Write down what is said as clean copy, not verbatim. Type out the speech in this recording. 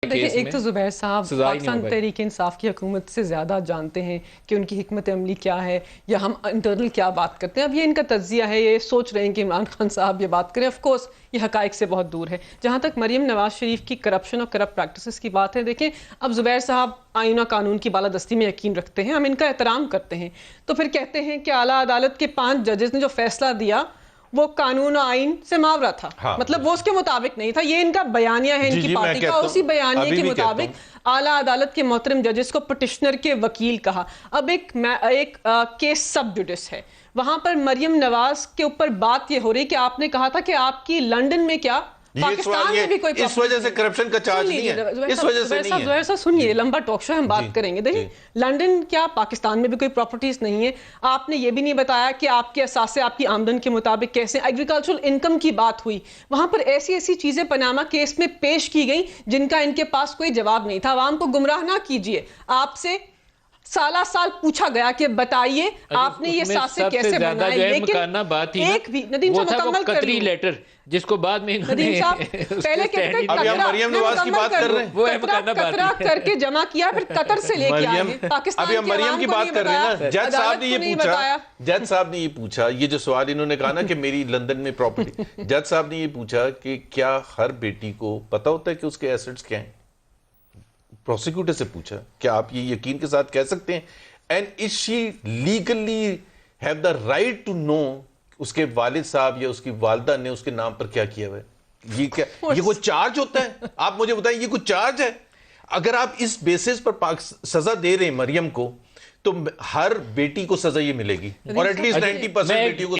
دیکھیں ایک تو زبیر صاحب پاکستان تحریک انصاف کی حکومت سے زیادہ جانتے ہیں کہ ان کی حکمت عملی کیا ہے یا ہم انٹرنل کیا بات کرتے ہیں. اب یہ ان کا تجزیہ ہے, یہ سوچ رہے ہیں کہ عمران خان صاحب یہ بات کریں. آف کورس یہ حقائق سے بہت دور ہے. جہاں تک مریم نواز شریف کی کرپشن اور کرپٹ پریکٹسز کی بات ہے, دیکھیں اب زبیر صاحب آئین و قانون کی بالادستی میں یقین رکھتے ہیں, ہم ان کا احترام کرتے ہیں, تو پھر کہتے ہیں کہ اعلیٰ عدالت کے 5 ججز نے جو فیصلہ دیا وہ قانون و آئین سے ماورا تھا, مطلب وہ اس کے مطابق نہیں تھا. یہ ان کا بیانیہ ہے ان کی پارٹی کا. اسی بیانیے کے مطابق اعلیٰ عدالت کے محترم ججز کو پٹیشنر کے وکیل کہا. اب ایک کیس سب جوڈس ہے, وہاں پر مریم نواز کے اوپر بات یہ ہو رہی کہ آپ نے کہا تھا کہ آپ کی لنڈن میں کیا پاکستان میں بھی کوئی اس وجہ سے کرپشن کا چارج نہیں ہے, اس وجہ سے نہیں ہے. زہر صاحب سنیے, لمبا ٹاک شو ہم بات کریں گے. دیکھیں لنڈن کیا پاکستان میں بھی کوئی پراپرٹیز نہیں ہے. آپ نے یہ بھی نہیں بتایا کہ آپ کے اثاثے آپ کی آمدن کے مطابق کیسے. ایگریکلچرل انکم کی بات ہوئی, وہاں پر ایسی ایسی چیزیں پاناما کیس میں پیش کی گئی جن کا ان کے پاس کوئی جواب نہیں تھا. عوام کو گمراہ نہ کیجیے. آپ سے سالہ سال پوچھا گیا کہ بتائیے آپ نے یہ ساسے کیسے بنائے, لیکن ایک بھی ندیم صاحب مکمل کر لیٹر جس کو بعد میں ندیم صاحب پہلے کہتے ہیں ابھی ہم مریم نواز کی بات کر رہے ہیں, قطرہ کر کے جمع کیا پھر قطر سے لے کے آئے پاکستان. ابھی ہم مریم کی بات کر رہے ہیں نا. جج صاحب نے یہ پوچھا, یہ جو سوال انہوں نے کہا نا کہ میری لندن میں پراپرٹی, جج صاحب نے یہ پوچھا کہ کیا ہر بیٹی کو پتا ہوتا ہے کہ اس کے ایسٹس کیا ہیں. پروسیکیوٹر سے پوچھا کیا آپ یہ یقین کے ساتھ کہہ سکتے ہیں, and is she legally have the right to know اس کے والد صاحب یا اس کی والدہ نے اس کے نام پر کیا کیا ہوا ہے. یہ کوئی چارج ہوتا ہے؟ آپ مجھے بتائیں, یہ کوئی چارج ہے؟ اگر آپ اس بیسس پر سزا دے رہے ہیں مریم کو, تو ہر بیٹی کو سزا یہ ملے گی, اور ایٹ لیسٹ 90% بیٹیوں کو